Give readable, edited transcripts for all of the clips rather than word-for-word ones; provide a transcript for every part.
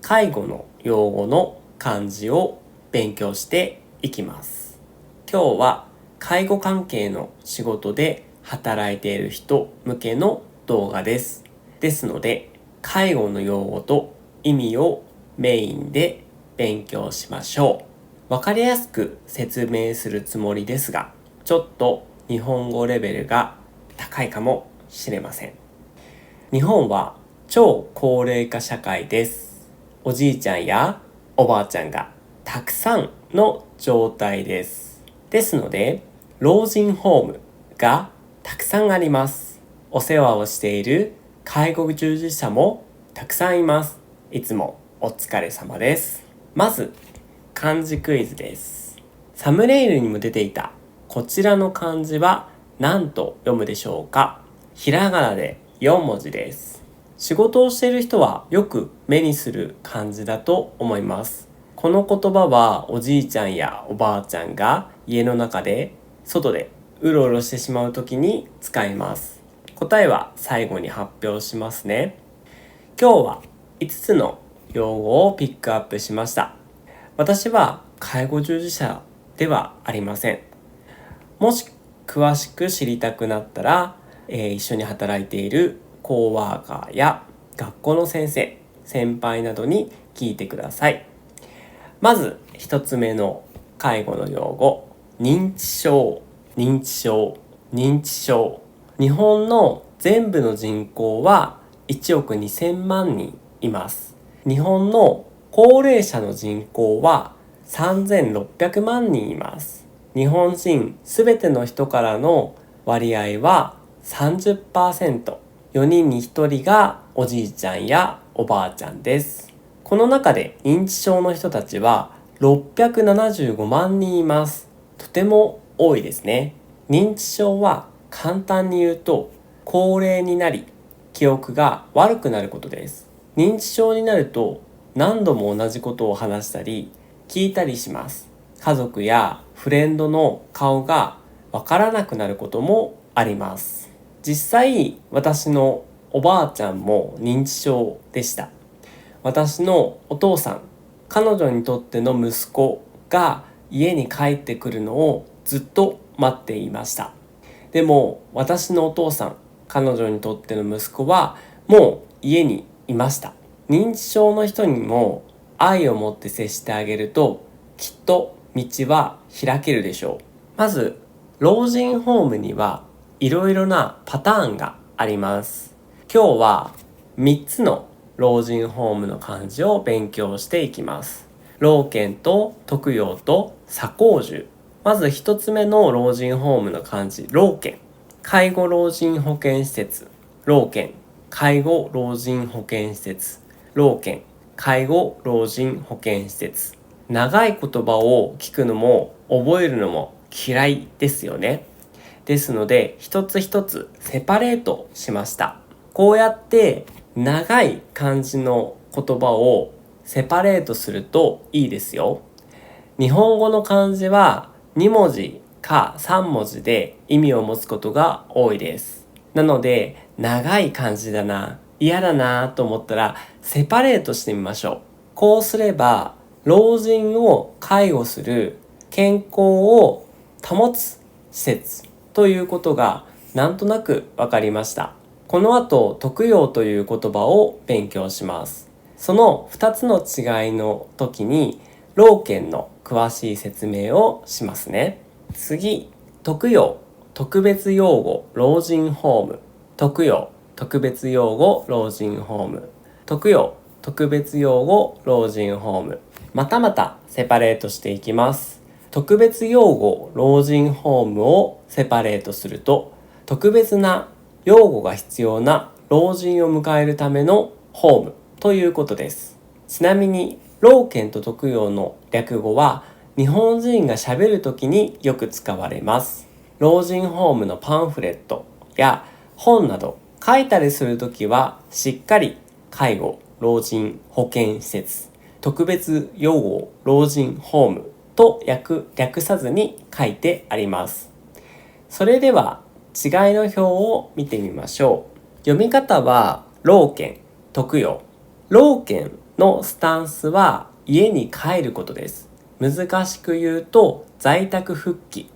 介護の用語の漢字を勉強していきます。今日は介護関係の仕事で働いている人向けの動画です。ですので、介護の用語と意味をメインで勉強しましょう。わかりやすく説明するつもりですが、ちょっと日本語レベルが高いかもしれません。日本は超高齢化社会です。おじいちゃんやおばあちゃんがたくさんの状態です。ですので、老人ホームがたくさんあります。お世話をしている介護従事者もたくさんいます。いつもお疲れ様です。まず、漢字クイズです。サムネイルにも出ていたこちらの漢字は何と読むでしょうか？ひらがなで4文字です。仕事をしている人はよく目にする漢字だと思います。この言葉はおじいちゃんやおばあちゃんが家の中で外でうろうろしてしまうときに使います。答えは最後に発表しますね。今日は5つの用語をピックアップしました。私は介護従事者ではありません。もし詳しく知りたくなったら、一緒に働いているコーワーカーや学校の先生、先輩などに聞いてください。まず一つ目の介護の用語、認知症、認知症、認知症。日本の全部の人口は1億2000万人います。日本の高齢者の人口は3600万人います。日本人すべての人からの割合は 30%、4人に1人がおじいちゃんやおばあちゃんです。この中で認知症の人たちは675万人います。とても多いですね。認知症は簡単に言うと、高齢になり記憶が悪くなることです。認知症になると何度も同じことを話したり聞いたりします。家族やフレンドの顔がわからなくなることもあります。実際、私のおばあちゃんも認知症でした。私のお父さん、彼女にとっての息子が家に帰ってくるのをずっと待っていました。でも私のお父さん、彼女にとっての息子はもう家にいました。認知症の人にも愛を持って接してあげると、きっと道は開けるでしょう。まず、老人ホームにはいろいろなパターンがあります。今日は3つの老人ホームの漢字を勉強していきます。老健と特養と左高樹。まず1つ目の老人ホームの漢字、老健。介護老人保健施設、老健。介護老人保健施設、老健。介護老人保健施設。長い言葉を聞くのも覚えるのも嫌いですよね。ですので一つ一つセパレートしました。こうやって長い漢字の言葉をセパレートするといいですよ。日本語の漢字は2文字か3文字で意味を持つことが多いです。なので長い漢字だな、嫌だなと思ったらセパレートしてみましょう。こうすれば老人を介護する、健康を保つ施設ということがなんとなく分かりました。この後、特養という言葉を勉強します。その2つの違いの時に老健の詳しい説明をしますね。次、特養、特別養護老人ホーム。特養、特別養護老人ホーム。特養、特別養護老人ホーム。またまたセパレートしていきます。特別養護老人ホームをセパレートすると、特別な養護が必要な老人を迎えるためのホームということです。ちなみに老健と特養の略語は日本人が喋るときによく使われます。老人ホームのパンフレットや本など書いたりするときはしっかり介護老人保健施設、特別養護老人ホームと略さずに書いてあります。それでは違いの表を見てみましょう。読み方は老健、特養。老健のスタンスは家に帰ることです。難しく言うと在宅復帰。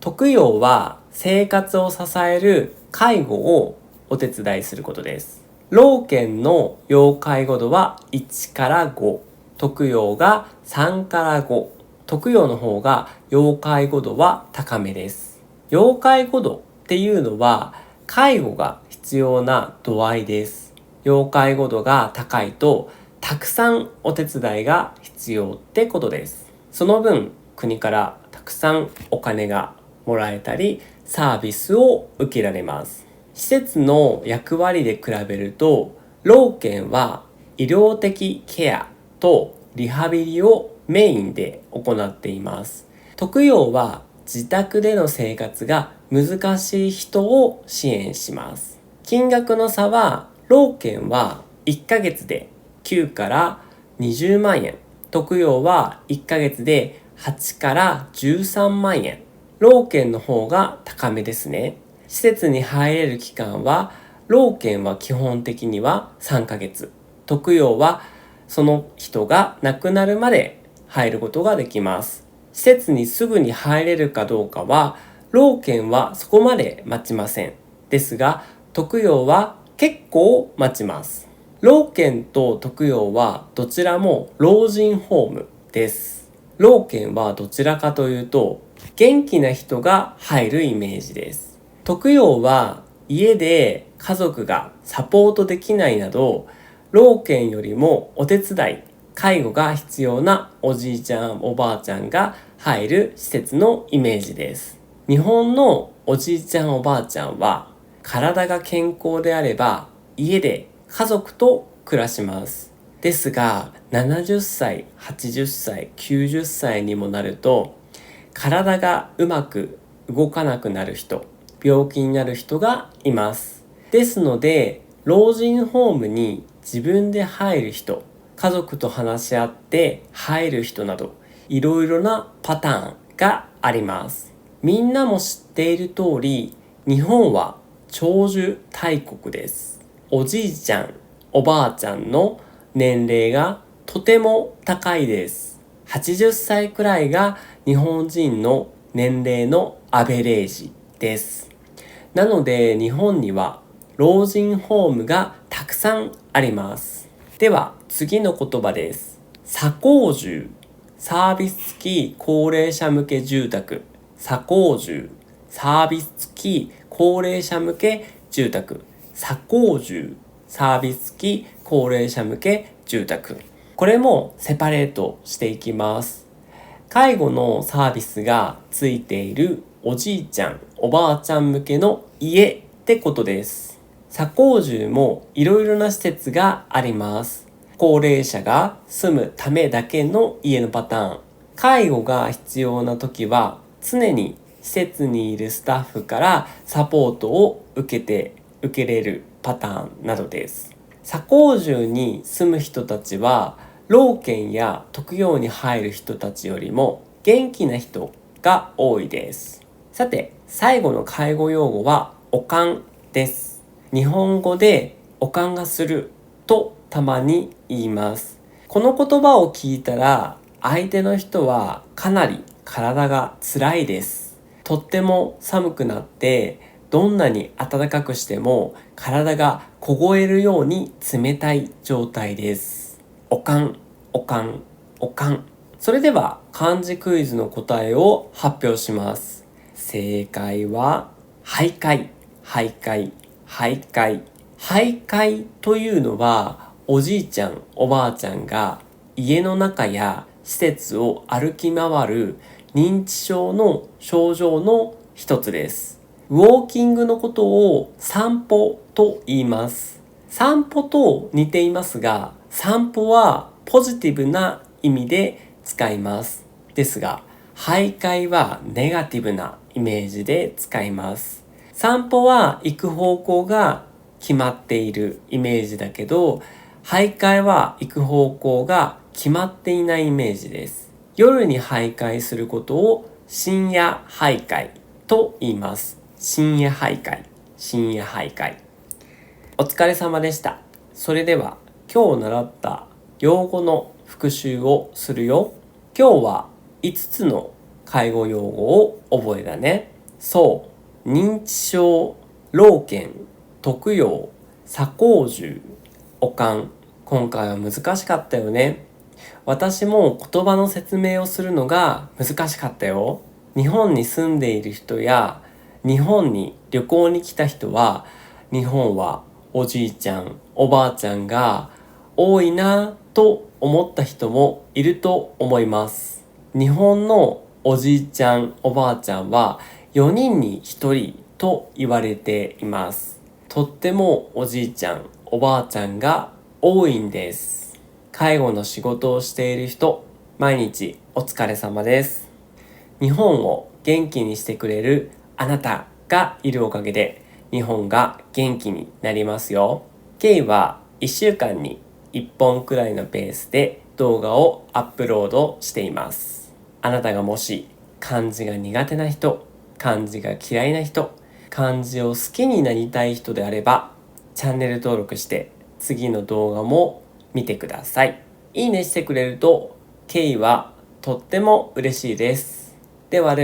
特養は生活を支える介護をお手伝いすることです。老犬の要介護度は1から5、特養が3から5、特養の方が要介護度は高めです。要介護度っていうのは介護が必要な度合いです。要介護度が高いとたくさんお手伝いが必要ってことです。その分国からたくさんお金がもらえたりサービスを受けられます。施設の役割で比べると老犬は医療的ケアとリハビリをメインで行っています。特養は自宅での生活が難しい人を支援します。金額の差は老犬は1ヶ月で9から20万円、特養は1ヶ月で8から13万円。老犬の方が高めですね。施設に入れる期間は老犬は基本的には3ヶ月、特養はその人が亡くなるまで入ることができます。施設にすぐに入れるかどうかは老犬はそこまで待ちません。ですが特養は結構待ちます。老犬と特養はどちらも老人ホームです。老犬はどちらかというと元気な人が入るイメージです。特養は家で家族がサポートできないなど老犬よりもお手伝い、介護が必要なおじいちゃんおばあちゃんが入る施設のイメージです。日本のおじいちゃんおばあちゃんは体が健康であれば家で家族と暮らします。ですが70歳、80歳、90歳にもなると体がうまく動かなくなる人、病気になる人がいます。ですので老人ホームに自分で入る人、家族と話し合って入る人などいろいろなパターンがあります。みんなも知っている通り日本は長寿大国です。おじいちゃん、おばあちゃんの年齢がとても高いです。80歳くらいが日本人の年齢のアベレージです。なので日本には老人ホームがたくさんあります。では次の言葉です。サ高住、サービス付き高齢者向け住宅。サ高住、サービス付き高齢者向け住宅。サ高住、サービス付き高齢者向け住宅。これもセパレートしていきます。介護のサービスがついているおじいちゃん、おばあちゃん向けの家ってことです。サ高住もいろいろな施設があります。高齢者が住むためだけの家のパターン。介護が必要な時は常に施設にいるスタッフからサポートを受けれるパターンなどです。サ高住に住む人たちは老犬や特養に入る人たちよりも元気な人が多いです。さて最後の介護用語はおかんです。日本語でおかんがするとたまに言います。この言葉を聞いたら相手の人はかなり体が辛いです。とっても寒くなってどんなに暖かくしても体が凍えるように冷たい状態です。おかん、おかん、おかん。それでは漢字クイズの答えを発表します。正解は徘徊、徘徊、徘徊。徘徊というのはおじいちゃんおばあちゃんが家の中や施設を歩き回る認知症の症状の一つです。ウォーキングのことを散歩と言います。散歩と似ていますが、散歩はポジティブな意味で使います。ですが、徘徊はネガティブなイメージで使います。散歩は行く方向が決まっているイメージだけど、徘徊は行く方向が決まっていないイメージです。夜に徘徊することを深夜徘徊と言います。深夜徘徊、深夜徘徊。お疲れ様でした。それでは今日習った用語の復習をするよ。今日は5つの介護用語を覚えたね。そう、認知症、老健、特養、左高獣、悪寒。今回は難しかったよね。私も言葉の説明をするのが難しかったよ。日本に住んでいる人や日本に旅行に来た人は、日本はおじいちゃん、おばあちゃんが多いなと思った人もいると思います。日本のおじいちゃん、おばあちゃんは4人に1人と言われています。とってもおじいちゃん、おばあちゃんが多いんです。介護の仕事をしている人、毎日お疲れ様です。日本を元気にしてくれるあなたがいるおかげで、日本が元気になりますよ。ケイは1週間に1本くらいのペースで動画をアップロードしています。あなたがもし漢字が苦手な人、漢字が嫌いな人、漢字を好きになりたい人であれば、チャンネル登録して次の動画も見てください。いいねしてくれるとケイはとっても嬉しいです。では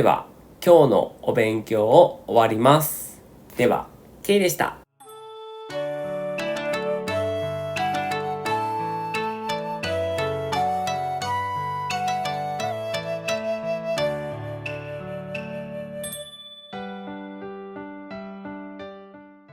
今日のお勉強を終わります。では、ケイでした。